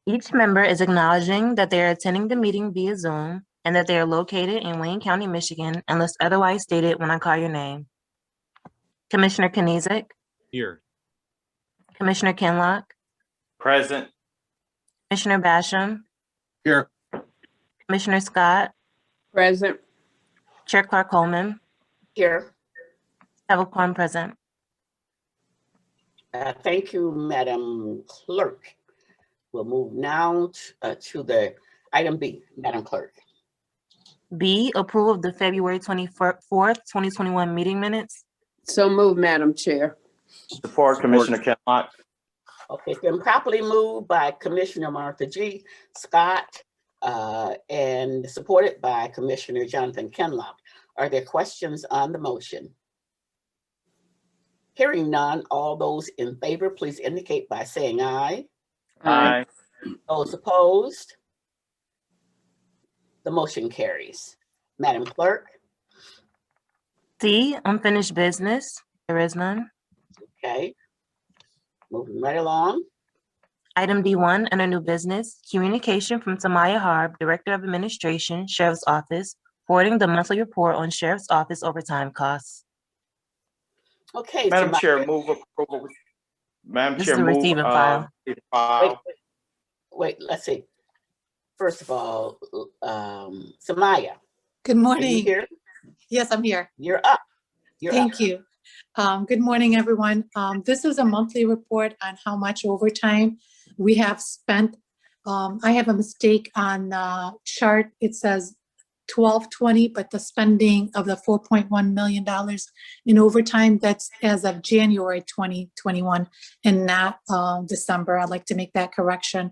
Each member is acknowledging that they are attending the meeting via Zoom and that they are located in Wayne County, Michigan, unless otherwise stated when I call your name. Commissioner Kniezek, Here. Commissioner Kinlock, Present. Commissioner Basham, Here. Commissioner Scott, Present. Chair Clark Coleman, Here. have a quorum present. Thank you, Madam Clerk. We'll move now to the item B, Madam Clerk. B, approval of the February 24th, 2021 meeting minutes. So moved, Madam Chair. Support Commissioner Kinlock. Okay, it's been properly moved by Commissioner Martha G. Scott and supported by Commissioner Jonathan Kinlock. Are there questions on the motion? Hearing none, all those in favor, please indicate by saying aye. Aye. Those opposed? The motion carries. Madam Clerk. C, unfinished business. There is none. Okay. Moving right along. Item D1, under new business, communication from Tamaya Harb, Director of Administration, Sheriff's Office, forwarding the monthly report on Sheriff's Office overtime costs. Okay. Madam so Chair, move approval. Madam This Chair, is a move receive and file. receive and file. wait, let's see. First of all, Samaya, Good are you morning. here? Yes, I'm here. You're up. Thank you. Good morning, everyone. This is a monthly report on how much overtime we have spent. I have a mistake on the chart. It says 1220, but the spending of the $4.1 million in overtime, that's as of January 2021 and not December. I'd like to make that correction.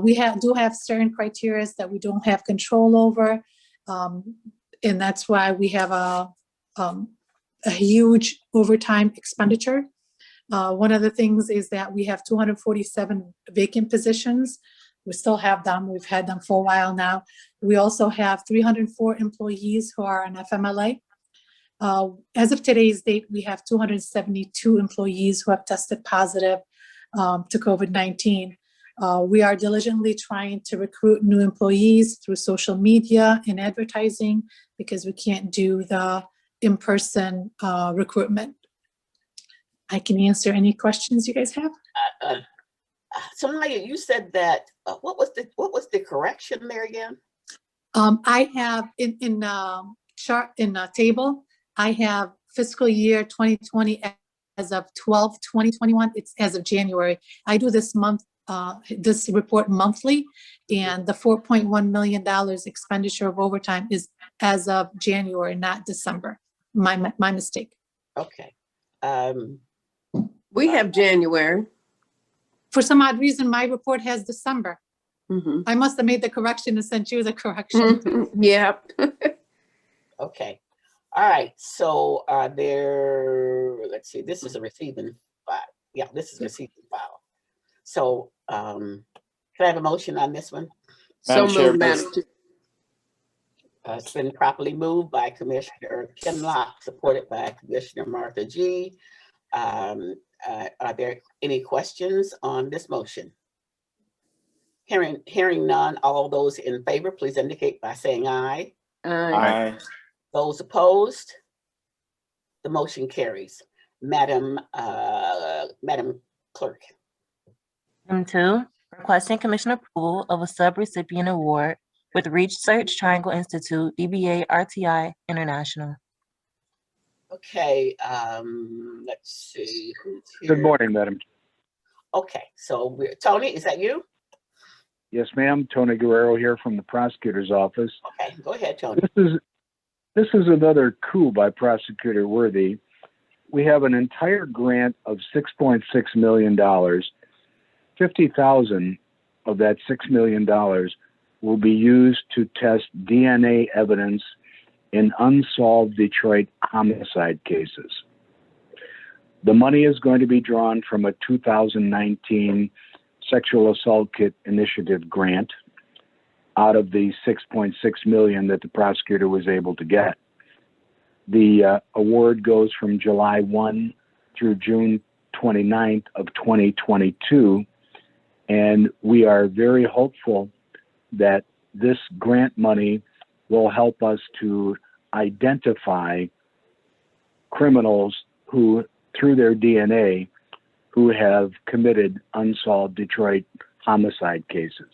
We do have certain criteria that we don't have control over. And that's why we have a huge overtime expenditure. One of the things is that we have 247 vacant positions. We still have them. We've had them for a while now. We also have 304 employees who are on FMLA. As of today's date, we have 272 employees who have tested positive to COVID-19. We are diligently trying to recruit new employees through social media and advertising because we can't do the in-person recruitment. I can answer any questions you guys have. Samaya, you said that, what was the correction there again? I have in chart in a table, I have fiscal year 2020 as of 12/20/21. It's as of January. I do this month, this report monthly, and the $4.1 million expenditure of overtime is as of January, not December. My mistake. Okay. We have January. For some odd reason, my report has December. Mhm. I must have made the correction and sent you the correction. Yep. Okay. All right. So let's see, this is a receiving file. Yeah, this is a receiving file. So can I have a motion on this one? So Madam Chair, moved, Madam Chair. It's been properly moved by Commissioner Kinlock, supported by Commissioner Martha G. Are there any questions on this motion? Hearing none, all those in favor, please indicate by saying aye. Aye. Those opposed? The motion carries. Madam Clerk. Item 2, requesting Commission approval of a sub-recipient award with Research Triangle Institute, DBA RTI International. Okay, let's see. Who's here? Good morning, Madam. Okay, so Tony, is that you? Yes, ma'am. Tony Guerrero here from the prosecutor's office. Okay, go ahead, Tony. This is another coup by Prosecutor Worthy. We have an entire grant of $6.6 million. 50,000 of that $6 million will be used to test DNA evidence in unsolved Detroit homicide cases. The money is going to be drawn from a 2019 Sexual Assault Kit Initiative grant out of the $6.6 million that the prosecutor was able to get. The award goes from July 1 through June 29th of 2022, And we are very hopeful that this grant money will help us to identify criminals who, through their DNA, who have committed unsolved Detroit homicide cases.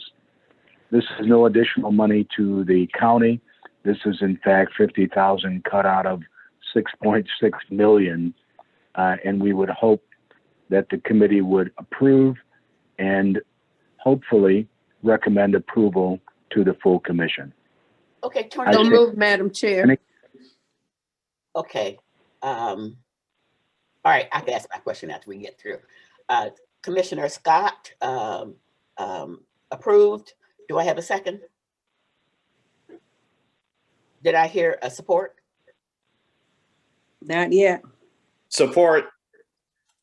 This is no additional money to the county. This is in fact 50,000 cut out of 6.6 million. And we would hope that the committee would approve and hopefully recommend approval to the full commission. Okay, I Tony. So see. moved, Madam Chair. Okay. All right, I can ask my question after we get through. Commissioner Scott, approved. Do I have a second? Did I hear a support? Not yet. Support.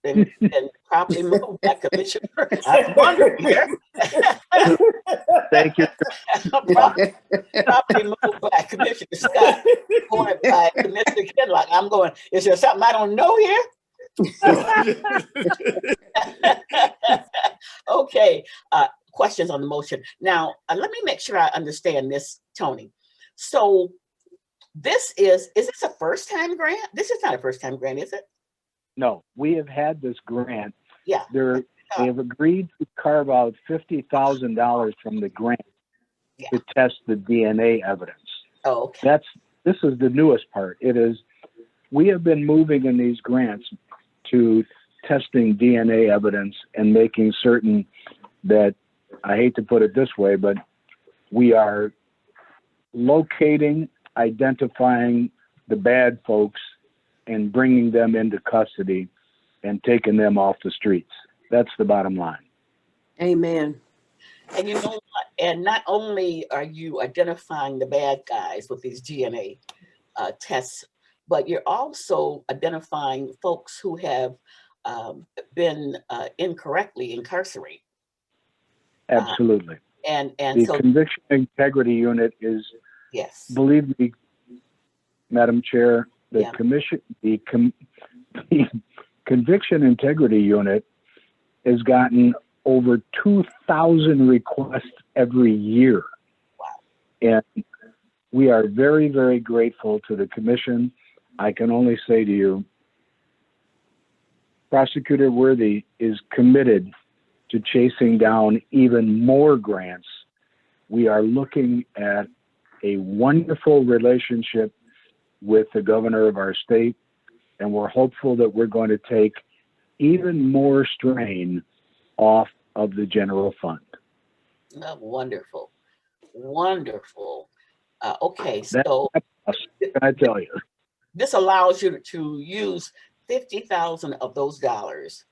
Then properly moved by Commissioner. I was wondering here. Thank you. Properly moved by Commissioner Scott, supported by Commissioner Kinlock. I'm going, is there something I don't know here? Okay, questions on the motion. Now, let me make sure I understand this, Tony. So is this a first time grant? This is not a first time grant, is it? No, we have had this grant. Yeah. They have agreed to carve out $50,000 from the grant Yeah. to test the DNA evidence. Oh, okay. This is the newest part. We have been moving in these grants to testing DNA evidence and making certain that, I hate to put it this way, but we are locating, identifying the bad folks and bringing them into custody and taking them off the streets. That's the bottom line. Amen. And you know what? And not only are you identifying the bad guys with these DNA tests, but you're also identifying folks who have been incorrectly incarcerated. Absolutely. And The so, Conviction Integrity Unit is, yes. believe me, Madam Chair, the Yeah. the Conviction Integrity Unit has gotten over 2,000 requests every year. Wow. And we are very, very grateful to the commission. I can only say to you, Prosecutor Worthy is committed to chasing down even more grants. We are looking at a wonderful relationship with the governor of our state, and we're hopeful that we're going to take even more strain off of the general fund. Oh, wonderful. Wonderful. Okay, That- so Can I tell you? this allows you to use 50,000 of those dollars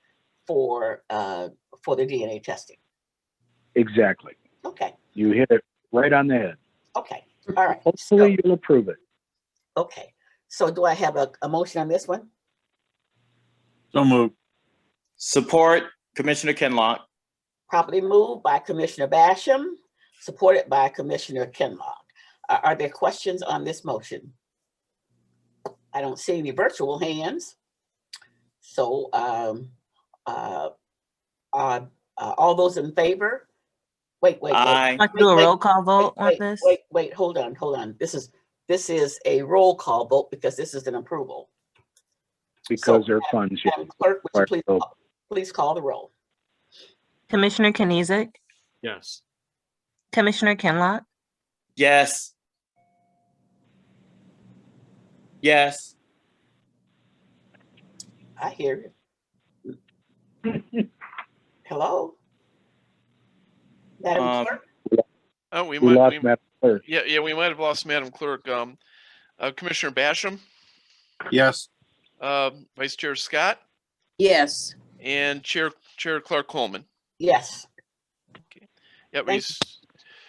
for the DNA testing. Exactly. Okay, You hit it right on the head. okay, all right. Hopefully you'll approve it. Okay, so do I have a motion on this one? So moved. Support, Commissioner Kinlock. Properly moved by Commissioner Basham, supported by Commissioner Kinlock. Are there questions on this motion? I don't see any virtual hands. So all those in favor? Wait. Aye. Like to do a Wait, roll call vote on Wait, this? wait, hold on. This is a roll call vote because this is an approval. Because So, they're funds. Madam Clerk, would you Right. please call the roll? Commissioner Kenizik, Yes. Commissioner Kinlock, Yes. Yes. I hear you. Hello? Madam Um, Clerk? Oh, We lost Madam Clerk. yeah, we might have lost Madam Clerk. Commissioner Basham, Yes. Vice Chair Scott, Yes. and Chair Clark Coleman. Yes, Yep, Thank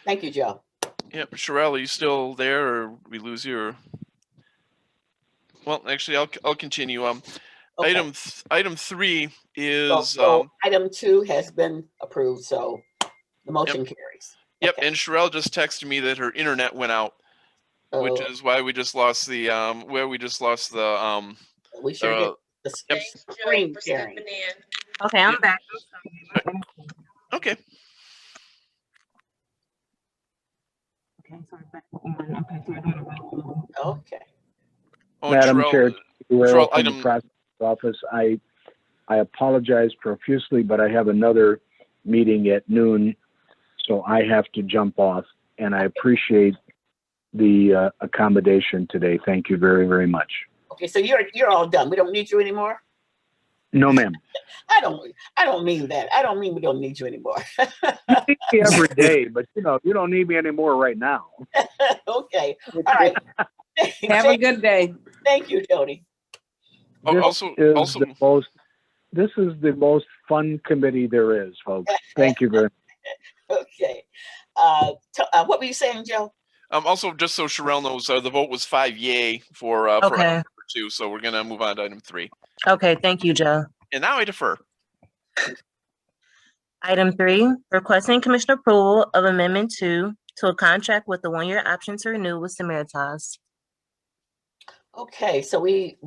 thank you, Joe. yep. Sherelle, are you still there, or we lose you? Or... Well, actually, I'll continue. Okay. Item 3 So is item 2 has been approved, so the motion carries. yep, Okay. and Sherelle just texted me that her internet went out, which Oh, is why we just lost the we sure did. The Yep. screen sharing. Okay, I'm back. Okay. Okay. Oh, and Madam Chair, Sherelle, from the item, prosecutor's office, I apologize profusely, but I have another meeting at noon, so I have to jump off, and I appreciate the accommodation today. Thank you very, very much. Okay, so you're all done. We don't need you anymore? No, ma'am. I don't mean that. I don't mean we don't need you anymore. You need me every day, but you don't need me anymore right now. Okay. All right. Have a good day. Thank you, Jody. This is the most fun committee there is, folks. Thank you very much. Okay. What were you saying, Joe? also, just so Sherelle knows, the vote was 5 yay for item Okay. number 2, so we're gonna move on to item 3. Okay, thank you, Joe. And now I defer. Item 3, requesting commissioner approval of amendment 2 to a contract with the one-year option to renew with Samaritas. Okay, so we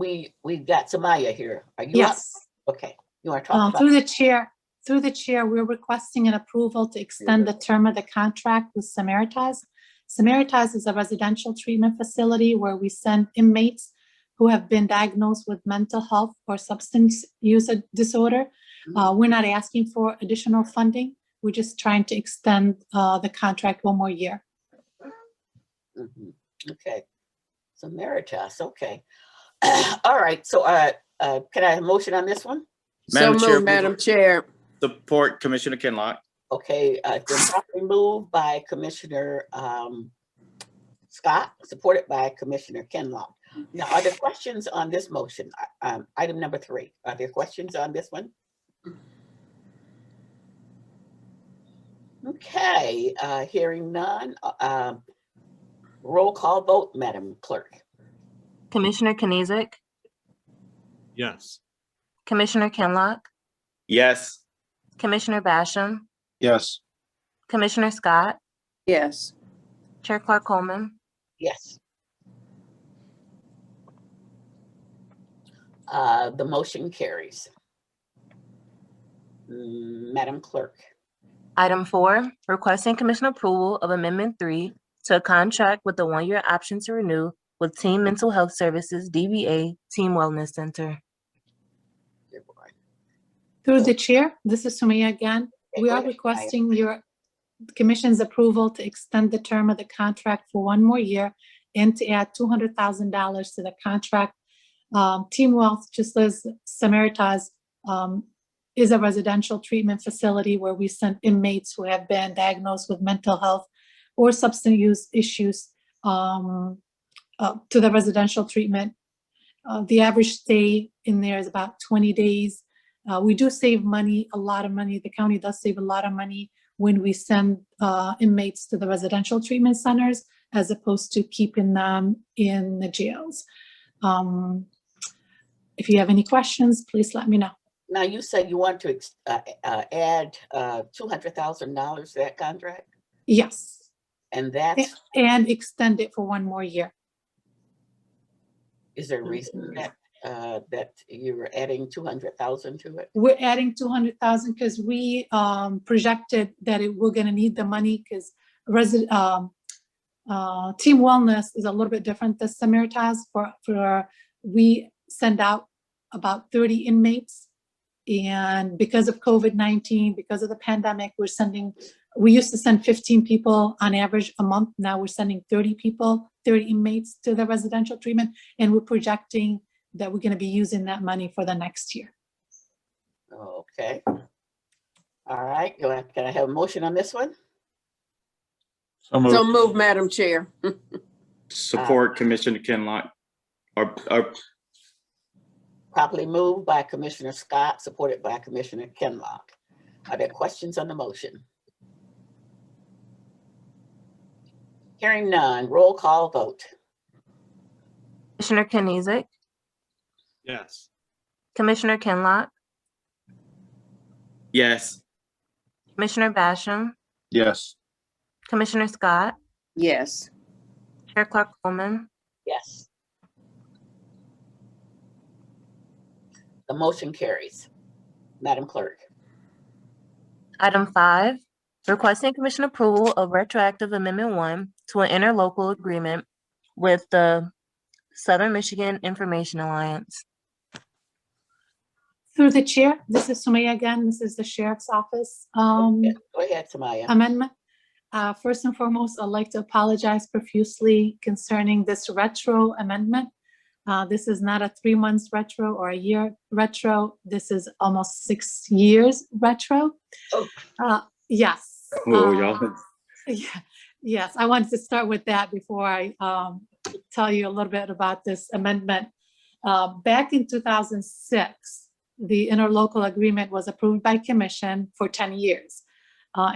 got Samaya here. Are you up? Yes. Okay. You want to talk about? Through the chair, we're requesting an approval to extend the term of the contract with Samaritas. Samaritas is a residential treatment facility where we send inmates who have been diagnosed with mental health or substance use disorder. We're not asking for additional funding. We're just trying to extend the contract one more year. Mhm. Okay. Samaritas, okay. All right, so can I have a motion on this one? So moved, Madam Chair. Support Commissioner Kinlock. Okay, it's been properly moved by Commissioner Scott, supported by Commissioner Kenlock. Now, are there questions on this motion? Item number 3, are there questions on this one? Okay, hearing none. Roll call vote, Madam Clerk. Commissioner Kenizik, Yes. Commissioner Kenlock, Yes. Commissioner Basham, Yes. Commissioner Scott, Yes. Chair Clark Coleman. Yes. The motion carries. Madam Clerk. Item 4, requesting commissioner approval of amendment 3 to a contract with the one-year option to renew with Team Mental Health Services, DBA Team Wellness Center. Through the chair, this is Sumaya again. We go are ahead. requesting your commission's approval to extend the term of the contract for one more year and to add $200,000 to the contract. Team Wealth, just as Samaritas, is a residential treatment facility where we send inmates who have been diagnosed with mental health or substance use issues to the residential treatment. The average stay in there is about 20 days. We do save money, a lot of money. The county does save a lot of money when we send inmates to the residential treatment centers as opposed to keeping them in the jails. If you have any questions, please let me know. Now, you said you want to add $200,000 to that contract? Yes, And that's, and extend it for one more year. is there a reason that that you're adding 200,000 to it? We're adding 200,000 because we projected that we're going to need the money because Team Wellness is a little bit different than Samaritas. We send out about 30 inmates, and because of COVID-19, because of the pandemic, we used to send 15 people on average a month. Now we're sending 30 people, 30 inmates to the residential treatment, and we're projecting that we're going to be using that money for the next year. Okay. All right, can I have a motion on this one? So So moved, Madam Chair. Support Commissioner Kinlock. Properly moved by Commissioner Scott, supported by Commissioner Kenlock. Are there questions on the motion? Hearing none, roll call vote. Commissioner Kenizik, Yes. Commissioner Kenlock, Yes. Commissioner Basham, Yes. Commissioner Scott, Yes. Chair Clark Coleman. Yes. The motion carries. Madam Clerk. Item 5, Requesting commission approval of retroactive Amendment 1 to an interlocal agreement with the Southern Michigan Information Alliance. Through the chair, this is Sumaya again. This is the sheriff's office. Go ahead, Tamaya. Amendment. First and foremost, I'd like to apologize profusely concerning this retro amendment. This is not a 3 months retro or a year retro. This is almost 6 years retro. Yes. Oh, y'all. Yeah, yes, I wanted to start with that before I tell you a little bit about this amendment. Back in 2006, the interlocal agreement was approved by commission for 10 years.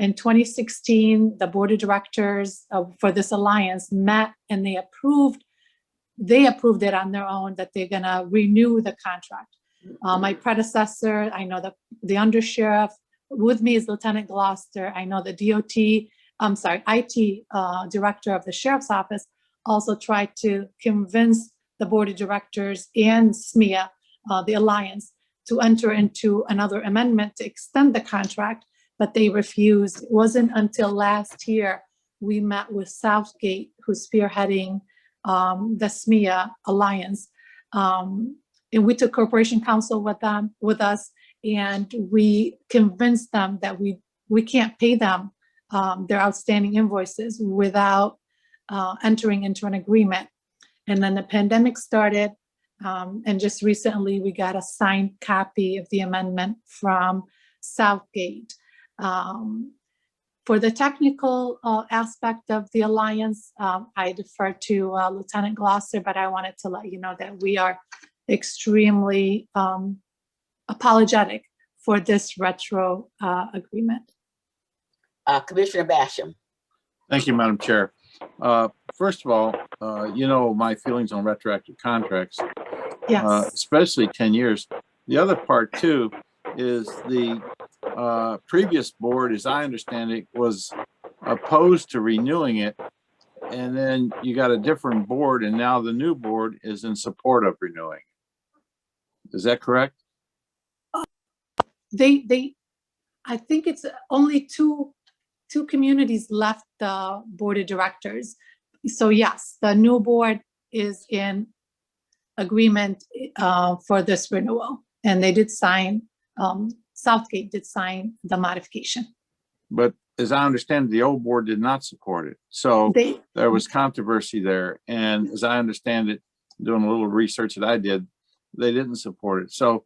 In 2016, the board of directors for this alliance met and they approved it on their own that they're gonna renew the contract. My predecessor, I know the undersheriff, with me is Lieutenant Gloucester. I know the IT director of the sheriff's office also tried to convince the board of directors and SMEA, the alliance, to enter into another amendment to extend the contract, but they refused. It wasn't until last year we met with Southgate, who's spearheading the SMEA alliance. And we took corporation counsel with us, and we convinced them that we can't pay them their outstanding invoices without entering into an agreement. And then the pandemic started, and just recently we got a signed copy of the amendment from Southgate. For the technical aspect of the alliance, I defer to Lieutenant Gloucester, but I wanted to let you know that we are extremely apologetic for this retro agreement. Commissioner Basham. Thank you, Madam Chair. First of all, you know my feelings on retroactive contracts, Yes. especially 10 years. The other part too is the previous board, as I understand it, was opposed to renewing it. And then you got a different board, and now the new board is in support of renewing. Is that correct? I think it's only two communities left the board of directors. So yes, the new board is in agreement for this renewal, and they did sign, Southgate did sign the modification. But as I understand, the old board did not support it. So there was controversy there. And as I understand it, doing a little research that I did, they didn't support it. So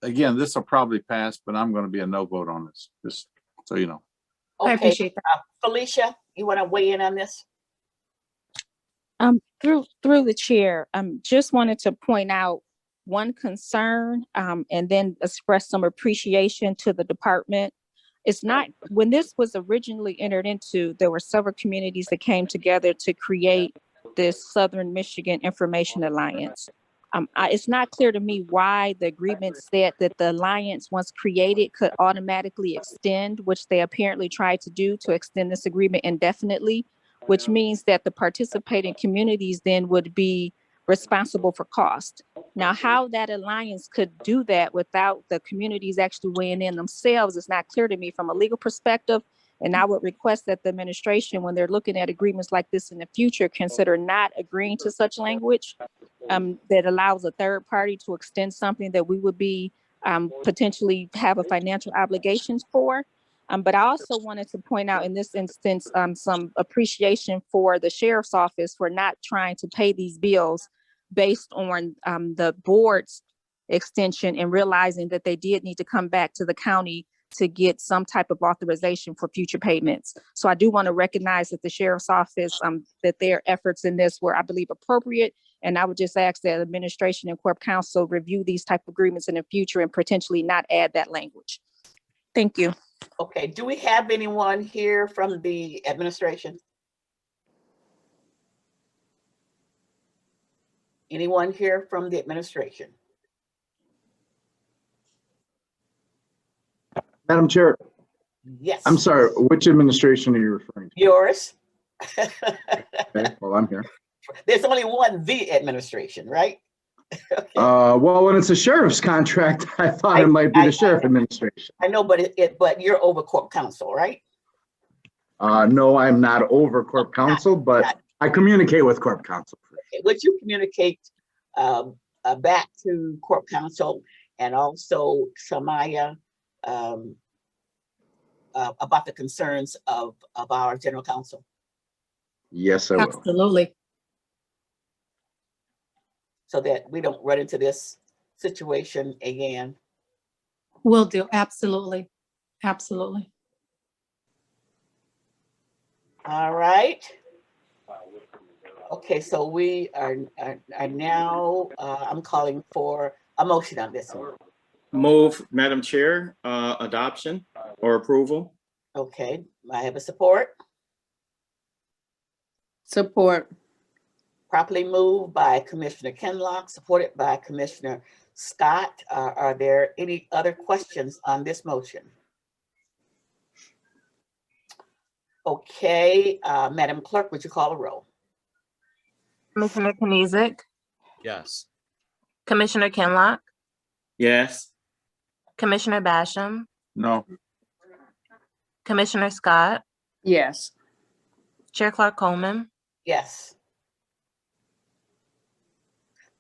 again, this will probably pass, but I'm going to be a no vote on this, just so you know. I Okay, appreciate that. Felicia, you want to weigh in on this? Through the chair, just wanted to point out one concern and then express some appreciation to the department. It's not, when this was originally entered into, there were several communities that came together to create this Southern Michigan Information Alliance. It's not clear to me why the agreement said that the alliance, once created, could automatically extend, which they apparently tried to do, to extend this agreement indefinitely, which means that the participating communities then would be responsible for cost. Now, how that alliance could do that without the communities actually weighing in themselves is not clear to me from a legal perspective. And I would request that the administration, when they're looking at agreements like this in the future, consider not agreeing to such language that allows a third party to extend something that we would be potentially have a financial obligations for. But I also wanted to point out in this instance, some appreciation for the sheriff's office for not trying to pay these bills based on the board's extension, and realizing that they did need to come back to the county to get some type of authorization for future payments. So I do want to recognize that the sheriff's office, that their efforts in this were, I believe, appropriate. And I would just ask that administration and corp counsel review these type of agreements in the future and potentially not add that language. Thank you. Okay, do we have anyone here from the administration? Anyone here from the administration? Madam Chair, Yes. I'm sorry, which administration are you referring to? Yours. Okay, well, I'm here. There's only one the administration, right? Okay. Well, when it's a sheriff's contract, I thought it might be the sheriff administration. I know, but but you're over corp counsel, right? No, I'm not over corp counsel, but I communicate with corp counsel. Okay, would you communicate back to corp counsel and also Samaya about the concerns of our general counsel? Yes, I will. Absolutely. So that we don't run into this situation again. Will do. Absolutely. Absolutely. All right. Okay, so we are now, I'm calling for a motion on this one. Move, Madam Chair, adoption or approval. Okay, I have a support. Support. Properly moved by Commissioner Kenlock, supported by Commissioner Scott. Are there any other questions on this motion? Okay, Madam Clerk, would you call a roll? Commissioner Kenizik, Yes. Commissioner Kenlock, Yes. Commissioner Basham, No. Commissioner Scott, Yes. Chair Clark Coleman. Yes.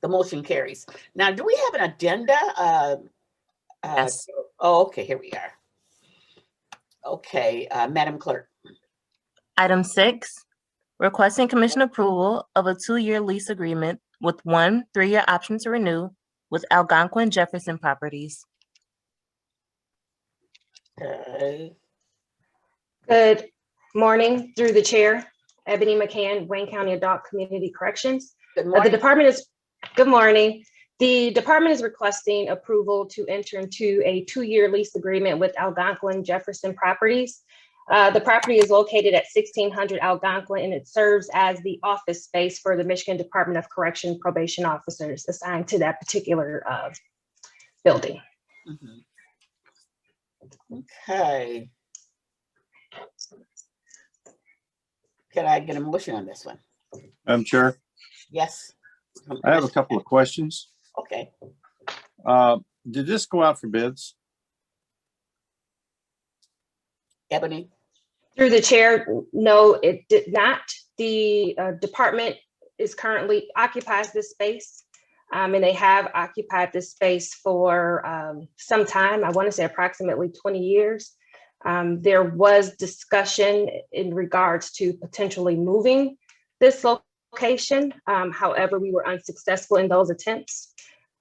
The motion carries. Now, do we have an addenda? Yes. Oh, okay, here we are. Okay, Madam Clerk. Item 6, requesting commission approval of a 2-year lease agreement with 1 3-year option to renew with Algonquin Jefferson Properties. Good morning, through the chair, Ebony McCann, Wayne County Adult Community Corrections. Good morning. Good morning. The department is requesting approval to enter into a 2-year lease agreement with Algonquin Jefferson Properties. The property is located at 1600 Algonquin, and it serves as the office space for the Michigan Department of Correction probation officers assigned to that particular building. Okay. Can I get a motion on this one? Madam Chair, Yes. I have a couple of questions. Okay. Did this go out for bids? Ebony? Through the chair, no, it did not. The department is currently occupies this space, and they have occupied this space for some time. I want to say approximately 20 years. There was discussion in regards to potentially moving this location. However, we were unsuccessful in those attempts.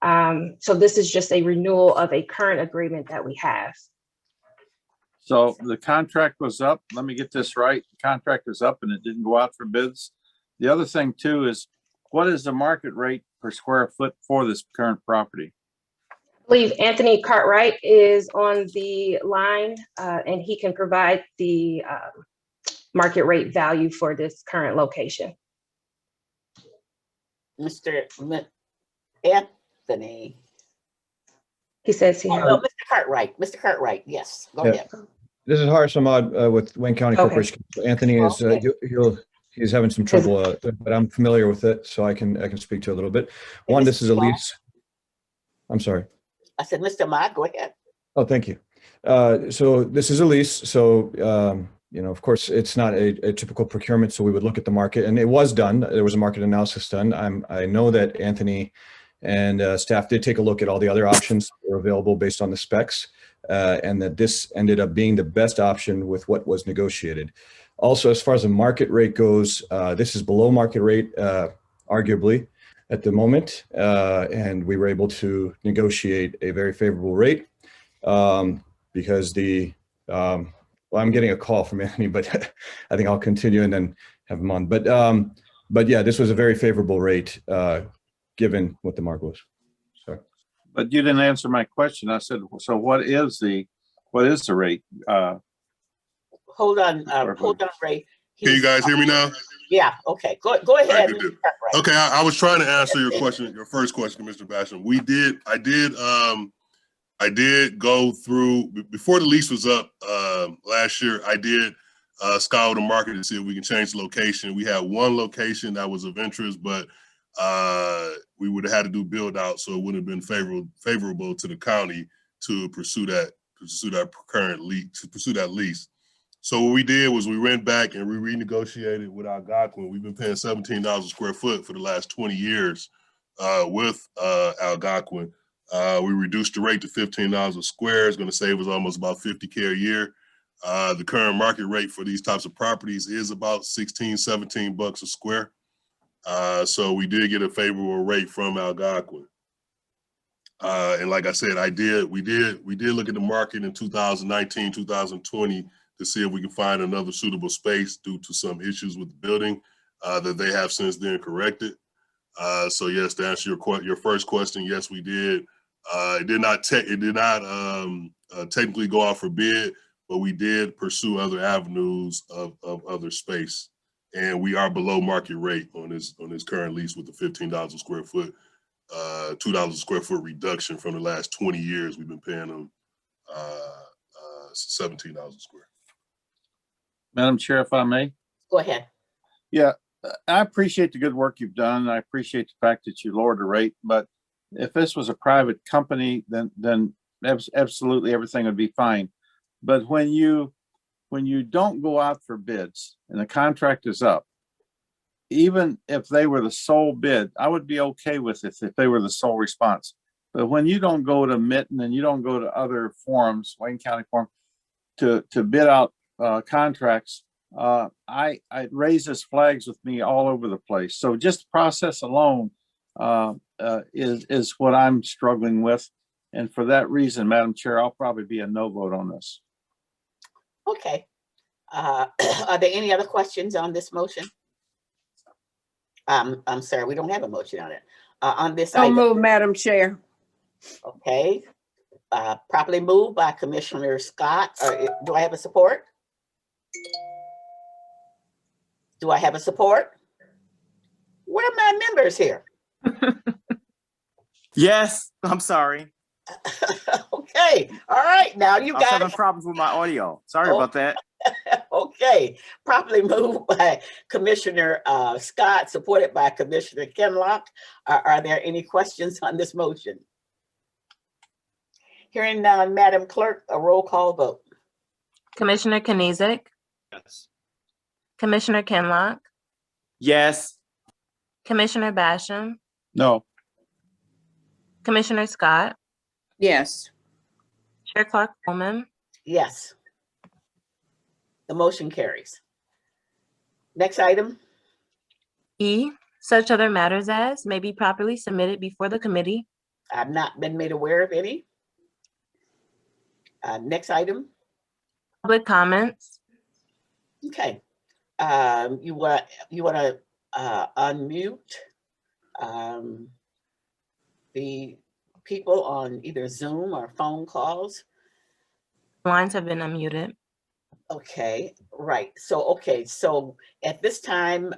So this is just a renewal of a current agreement that we have. So the contract was up. Let me get this right. The contract was up and it didn't go out for bids. The other thing too is, what is the market rate per square foot for this current property? I believe Anthony Cartwright is on the line, and he can provide the market rate value for this current location. Mr. Anthony. He says he has. No, Mr. Cartwright. Mr. Cartwright, yes, go ahead. This is Harsh Ahmad with Wayne County Okay. Corporation. Anthony is he's having some trouble, but I'm familiar with it, so I can speak to it a little bit. One, this is a lease. I'm sorry. I said, Mr. Ahmad, go ahead. Oh, thank you. So this is a lease. So of course, it's not a typical procurement. So we would look at the market, and it was done. There was a market analysis done. I know that Anthony and staff did take a look at all the other options that were available based on the specs, and that this ended up being the best option with what was negotiated. Also, as far as the market rate goes, this is below market rate, arguably, at the moment, and we were able to negotiate a very favorable rate because well, I'm getting a call from Anthony, but I think I'll continue and then have him on. But yeah, this was a very favorable rate given what the market was. Sorry. But you didn't answer my question. I said, so what is the rate? Hold on, Ray. Can you guys hear me now? Yeah, okay, go ahead. Right, okay, I was trying to answer your question, your first question, Mr. Basham. I did go through, before the lease was up last year, I did scour the market to see if we can change the location. We had one location that was of interest, but we would have had to do build out, so it wouldn't have been favorable to the county to pursue that current lease, to pursue that lease. So what we did was we went back and we renegotiated with Algonquin. We've been paying $17 a square foot for the last 20 years with Algonquin. We reduced the rate to $15 a square. It's going to save us almost about $50K a year. The current market rate for these types of properties is about 16, 17 bucks a square. So we did get a favorable rate from Algonquin. And like I said, we did look at the market in 2019, 2020 to see if we can find another suitable space due to some issues with the building that they have since then corrected. So yes, to answer your first question, yes, we did. It did not technically go out for bid, but we did pursue other avenues of other space, and we are below market rate on this current lease with the $15 a square foot, $2 a square foot reduction from the last 20 years. We've been paying them $17 a square. Madam Chair, if I may. Go ahead. Yeah, I appreciate the good work you've done. I appreciate the fact that you lowered the rate, but if this was a private company, then absolutely everything would be fine. But when you don't go out for bids and the contract is up, even if they were the sole bid, I would be okay with it if they were the sole response. But when you don't go to Mitten and you don't go to other forums, Wayne County Forum, to bid out contracts, it raises flags with me all over the place. So just process alone is what I'm struggling with. And for that reason, Madam Chair, I'll probably be a no vote on this. Okay. Are there any other questions on this motion? I'm sorry, we don't have a motion on it. On this So item. moved, Madam Chair. Okay. Properly moved by Commissioner Scott. Do I have a support? Do I have a support? Where are my members here? Yes, I'm sorry. Okay, all right, now you I was having guys. problems with my audio. Sorry about that. Okay, properly moved by Commissioner Scott, supported by Commissioner Kenlock. Are there any questions on this motion? Hearing none, Madam Clerk, a roll call vote. Commissioner Kniezek, Yes. Commissioner Kenlock, Yes. Commissioner Basham, No. Commissioner Scott, Yes. Chair Clark Coleman, Yes. The motion carries. Next item. E, such other matters as may be properly submitted before the committee. I've not been made aware of any. Next item. Public comments. Okay. You want to unmute the people on either Zoom or phone calls. Lines have been unmuted. Okay, right. So at this time,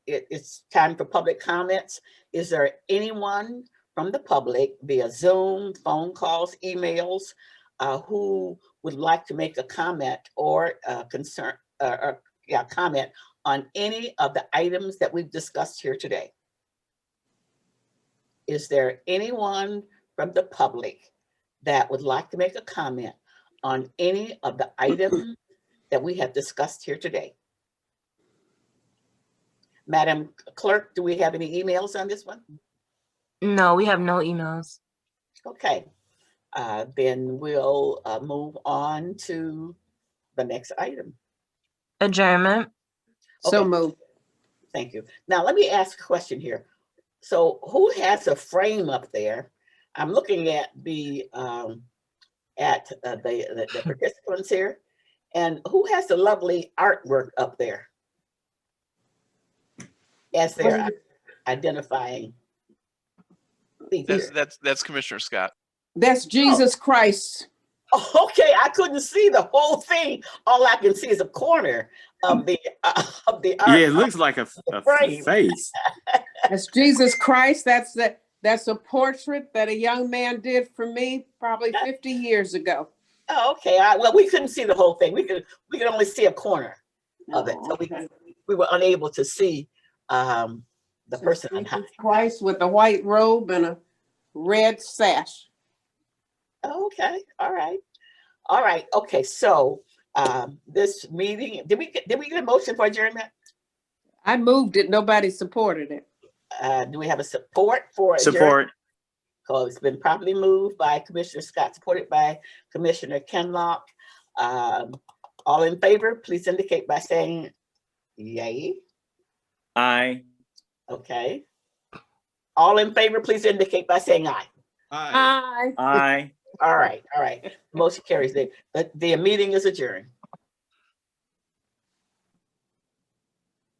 it's time for public comments. Is there anyone from the public via Zoom, phone calls, emails, who would like to make a comment or comment on any of the items that we've discussed here today? Is there anyone from the public that would like to make a comment on any of the items that we have discussed here today? Madam Clerk, do we have any emails on this one? No, we have no emails. Okay, then we'll move on to the next item. Adjournment. So Okay. moved. Thank you. Now, let me ask a question here. So who has a frame up there? I'm looking at the participants here, and who has the lovely artwork up there as they're identifying features? That's Commissioner Scott. That's Jesus Christ. Oh, okay, I couldn't see the whole thing. All I can see is a corner of the art. Yeah, it looks like a frame. face. That's Jesus Christ. That's a portrait that a young man did for me probably 50 years ago. Oh, okay. Well, we couldn't see the whole thing. We could only see a corner of it. So we were unable to see the person on high. Jesus Christ with a white robe and a red sash. Okay. All right. Okay. So This meeting, did we get a motion for adjournment? I moved it. Nobody supported it. Do we have a support for adjournment? Support. So it's been properly moved by Commissioner Scott, supported by Commissioner Kenlock. All in favor, please indicate by saying yay. Aye. Okay. All in favor, please indicate by saying aye. Aye. Aye. All right. Motion carries. The meeting is adjourned.